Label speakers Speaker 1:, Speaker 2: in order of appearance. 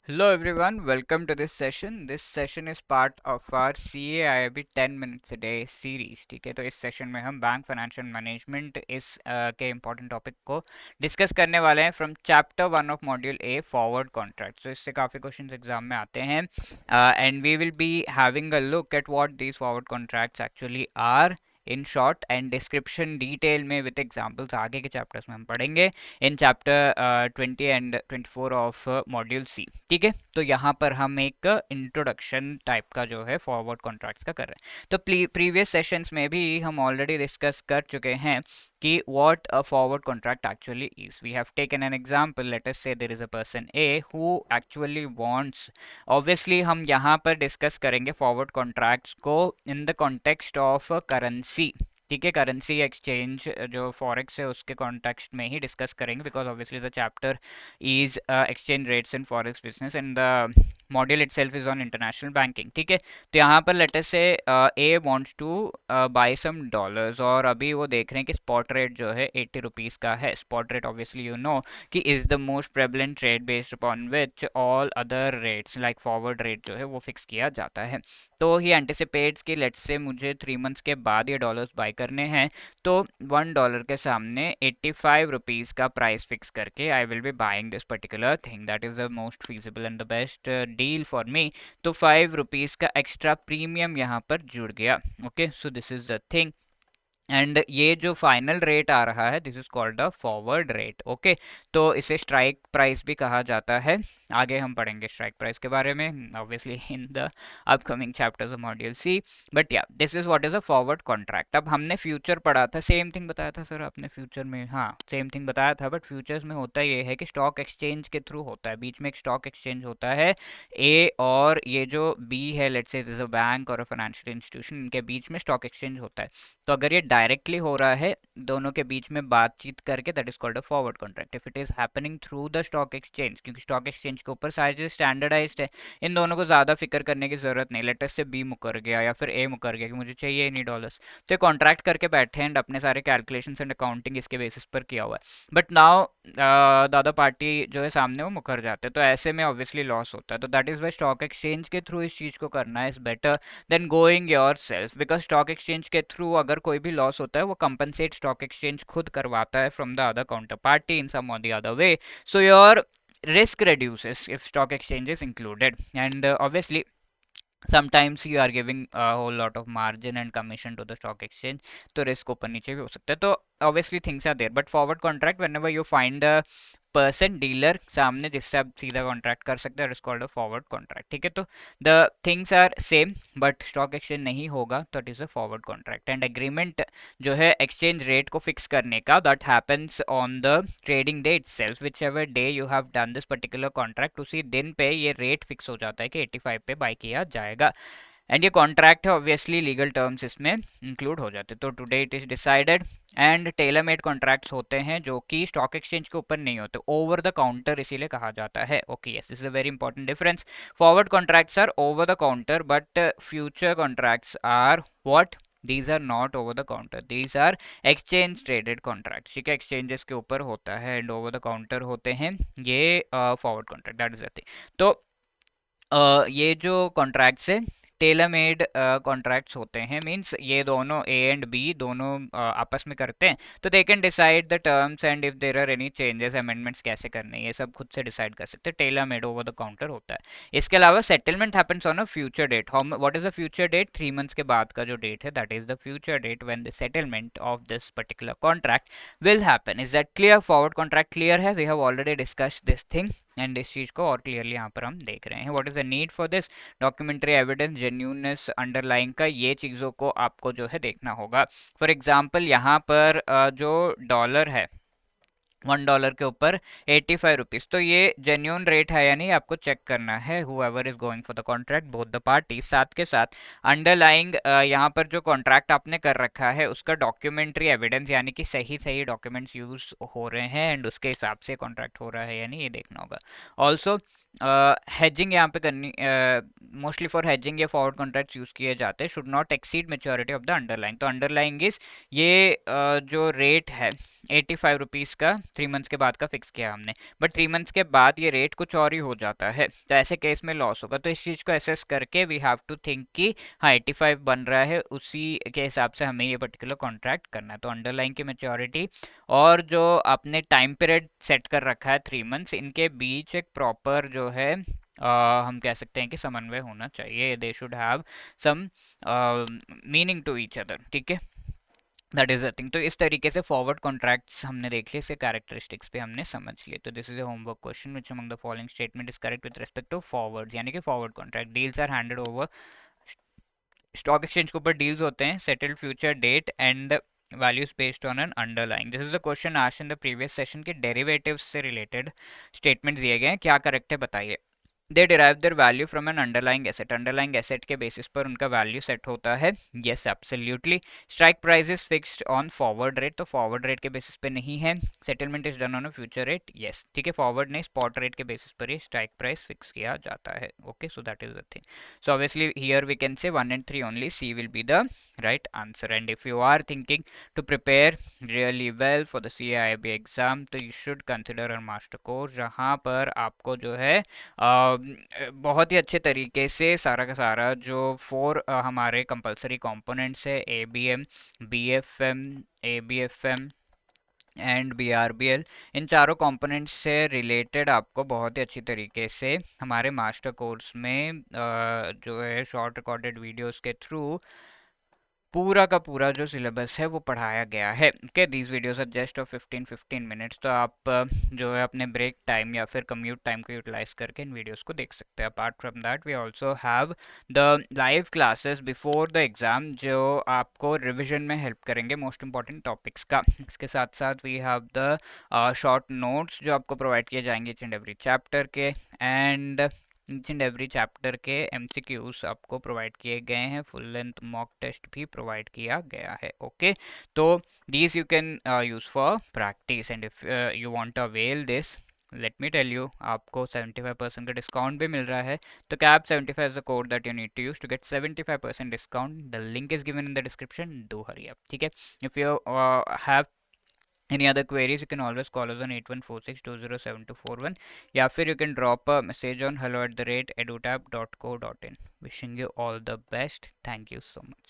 Speaker 1: Hello everyone, welcome to this session. This session is part of our CAIB 10 minutes a day series. ठीक है, तो इस session में हम बैंक फाइनेंशियल मैनेजमेंट के इम्पोर्टेंट टॉपिक को डिस्कस करने वाले हैं from chapter 1 of module A forward contract. तो इससे काफ़ी क्वेश्चंस एग्जाम में आते हैं and we will be having a look at what these forward contracts actually are in short and description detail में विद एग्जाम्पल्स आगे के चैप्टर्स में हम पढ़ेंगे in chapter 20 and 24 of module C. ठीक है, तो यहाँ पर हम एक इंट्रोडक्शन टाइप का जो है फॉरवर्ड कॉन्ट्रैक्ट्स का कर रहे हैं. तो प्रीवियस सेशंस में भी हम ऑलरेडी डिस्कस कर चुके हैं कि what a forward contract actually is. We have taken an example. Let us say there is a person A who actually wants. Obviously हम यहाँ पर डिस्कस करेंगे फॉरवर्ड कॉन्ट्रैक्ट्स को in the context of currency. ठीक है, currency exchange जो forex है उसके कॉन्टेक्स्ट में ही डिस्कस करेंगे because obviously the chapter is exchange rates in forex business and the module itself is on international banking. ठीक है, तो यहाँ पर let us say A wants to buy some dollars और अभी वो देख रहे हैं कि स्पॉट रेट जो है 80 रुपीज़ का है. Spot rate obviously you know कि is the most prevalent rate based upon which all other rates like forward rate जो है वो फिक्स किया जाता है. तो ही एंटिसिपेट्स कि लेट्स से मुझे 3 मंथ्स के बाद ये डॉलर्स बाय करने हैं, तो $1 के सामने 85 रुपीज़ का प्राइस फिक्स करके I will be buying this particular thing. That is the most feasible and the best deal for me. तो 5 रुपीज़ का एक्स्ट्रा प्रीमियम यहाँ पर जुड़ गया. Okay, so this is the thing and ये जो फाइनल रेट आ रहा है this is called the forward rate. Okay, तो इसे स्ट्राइक प्राइस भी कहा जाता है. आगे हम पढ़ेंगे स्ट्राइक प्राइस के बारे में obviously in the upcoming chapters of module C. But yeah this is what is a forward contract. अब हमने फ्यूचर पढ़ा था, सेम थिंग बताया था सर आपने फ्यूचर में. हाँ, सेम थिंग बताया था, बट फ्यूचर्स में होता ये है कि स्टॉक एक्सचेंज के थ्रू होता है. बीच में एक स्टॉक एक्सचेंज होता है ए और ये जो बी है, let's say it is a bank और अ फाइनेंशियल इंस्टीट्यूशन, इनके बीच में स्टॉक एक्सचेंज होता है. तो अगर ये डायरेक्टली हो रहा है दोनों के बीच में बातचीत करके, that is called a forward contract. If it is happening through the stock exchange, क्योंकि स्टॉक एक्सचेंज के ऊपर सारी चीज़ स्टैंडर्डाइज्ड है, इन दोनों को ज़्यादा फिक्र करने की जरूरत नहीं. लेटेस्ट से बी मुकर गया या फिर ए मुकर गया कि मुझे चाहिए नहीं डॉलर्स, तो कॉन्ट्रैक्ट करके बैठे एंड अपने सारे कैलकुलेशन एंड अकाउंटिंग इसके बेसिस पर किया हुआ है. But now the other party जो है सामने वो मुकर जाते हैं, तो ऐसे में ऑब्वियसली लॉस होता है. तो that is why stock exchange के थ्रू इस चीज़ को करना is better than going your self, because stock exchange के थ्रू अगर कोई भी लॉस होता है वो कंपनसेट स्टॉक एक्सचेंज खुद करवाता है from the other counter party in some और the other way. So your risk reduces if stock exchange is included, and obviously sometimes you are giving a whole lot of margin and commission to the stock exchange, तो risk ऊपर नीचे भी हो सकता है. तो obviously things are there, but forward contract whenever you find a person dealer सामने जिससे आप सीधा कॉन्ट्रैक्ट कर सकते हैं, कॉल्ड अ फॉरवर्ड कॉन्ट्रैक्ट. ठीक है, तो the things are same but stock exchange नहीं होगा तो it is a forward contract. And agreement जो है एक्सचेंज रेट को फिक्स करने का, that happens on the trading day itself. Whichever day you have done this particular contract, उसी दिन पे ये रेट फिक्स हो जाता है कि 85 पे बाय किया जाएगा. एंड ये कॉन्ट्रैक्ट है, ऑब्वियसली लीगल टर्म्स इसमें इंक्लूड हो जाते हैं. तो today it is decided. And tailor made contracts होते हैं जो कि स्टॉक एक्सचेंज के ऊपर नहीं होते, ओवर द काउंटर इसीलिए कहा जाता है. Okay, yes, this is a very important difference. Forward contracts are over the counter but future contracts are what, these are not over the counter, these are exchange traded contracts. ठीक है, exchanges के ऊपर होता है and over the counter होते हैं ये forward contract. That is the thing. तो ये जो कॉन्ट्रैक्ट्स है टेलर मेड कॉन्ट्रैक्ट्स होते हैं, मींस ये दोनों ए एंड बी दोनों आपस में करते हैं, तो they can decide the terms and if there are any changes amendments कैसे करने हैं ये सब खुद से डिसाइड कर सकते हैं. Tailor made over the counter होता है. इसके अलावा settlement happens on a future date. What is the future date? 3 months के बाद का जो डेट है that is the future date when the settlement of this particular contract will happen. Is that clear? Forward contract clear है? We have already discussed this thing and इस चीज को और क्लियरली यहाँ पर हम देख रहे हैं. What is the need for this? Documentary evidence, genuineness underlying का, ये चीज़ों को आपको जो है देखना होगा. फॉर एग्जांपल यहाँ पर जो डॉलर है $1 के ऊपर 85 रुपीज़, तो ये जेन्यून रेट है या नहीं आपको चेक करना है. Whoever is going for the contract, both the party. साथ के साथ अंडरलाइंग यहाँ पर जो कॉन्ट्रैक्ट आपने कर रखा है उसका डॉक्यूमेंट्री एविडेंस, यानी कि सही सही डॉक्यूमेंट्स यूज हो रहे हैं एंड उसके हिसाब से कॉन्ट्रैक्ट हो रहा है या नहीं ये देखना होगा. ऑल्सो हेजिंग यहाँ पे करनी, मोस्टली फॉर हेजिंग या फॉरवर्ड कॉन्ट्रैक्ट्स यूज किए जाते हैं, should not exceed maturity of the underlying. तो अंडरलाइंग इज ये जो रेट है 85 रुपीज़ का 3 मंथ्स के बाद का फिक्स किया हमने, बट 3 मंथ्स के बाद ये रेट कुछ और ही हो जाता है, तो ऐसे केस में लॉस होगा। तो इस चीज़ को एसेस करके वी हैव टू थिंक कि हाँ 85 बन रहा है, उसी के हिसाब से हमें ये पर्टिकुलर कॉन्ट्रैक्ट करना है। तो अंडरलाइंग की मेच्योरिटी और जो आपने टाइम पीरियड सेट कर रखा है 3 मंथ्स, इनके बीच एक प्रॉपर जो है हम कह सकते हैं कि समन्वय होना चाहिए। They should have some meaning to each other, ठीक है, दैट इज द थिंग। तो इस तरीके से फॉरवर्ड कॉन्ट्रैक्ट्स हमने देख लिए, इसके कैरेक्टरिस्टिक्स पे हमने समझ लिए। तो this is a homework question, which among the following statement is correct with respect to forwards, यानी कि forward contract deals are handed over, stock exchange के ऊपर डील्स होते हैं, settled future date and values based on an underlying. This is the question asked in the previous session के derivatives से related statement दिए गए हैं, क्या करेक्ट है बताइए। They derive their value from N underlying asset, underlying asset के basis पर उनका वैल्यू सेट होता है, yes absolutely. Strike price is fixed on forward rate, तो फॉरवर्ड रेट के बेसिस पे नहीं है। Settlement is done on a future rate, yes ठीक है, फॉरवर्ड नहीं स्पॉट रेट के बेसिस पर ही स्ट्राइक प्राइस फिक्स किया जाता है, okay, so that is the thing. So obviously here we can say 1 and 3 only, C will be the right answer. And if you are thinking to prepare really well for the CIIB exam, तो you should consider a master course, जहाँ पर आपको जो है बहुत ही अच्छे तरीके से सारा का सारा जो 4 हमारे कंपलसरी कंपोनेंट्स है, ABM, BFM, ABFM and BRBL, इन चारों कंपोनेंट्स से रिलेटेड आपको बहुत ही अच्छी तरीके से हमारे मास्टर कोर्स में जो है शॉर्ट रिकॉर्डेड वीडियोस के थ्रू पूरा का पूरा जो सिलेबस है वो पढ़ाया गया है, okay. These videos are just of 15-15 minutes, तो आप जो है अपने ब्रेक टाइम या फिर कम्यूट टाइम को यूटिलाइज करके इन वीडियोस को देख सकते हैं। Apart from that we also have the live classes before the exam, जो आपको रिविजन में हेल्प करेंगे मोस्ट इंपॉर्टेंट टॉपिक्स का। इसके साथ साथ we have the short notes जो आपको प्रोवाइड किए जाएंगे ईच एंड एवरी चैप्टर के, and each and every chapter के MCQs आपको प्रोवाइड किए गए हैं, फुल लेंथ मॉक टेस्ट भी प्रोवाइड किया गया है, ओके। तो these you can use for practice, and if you want to avail this, let me tell you, आपको 75% का डिस्काउंट भी मिल रहा है। तो cap 75 is the code that you need to use to get 75% discount. The link is given in the description. Do hurry up, ठीक है। If you have any other queries, you can always call us on 8146207241, या फिर you can drop a message on hello@edutab.co.in. Wishing you all the best. Thank you so much.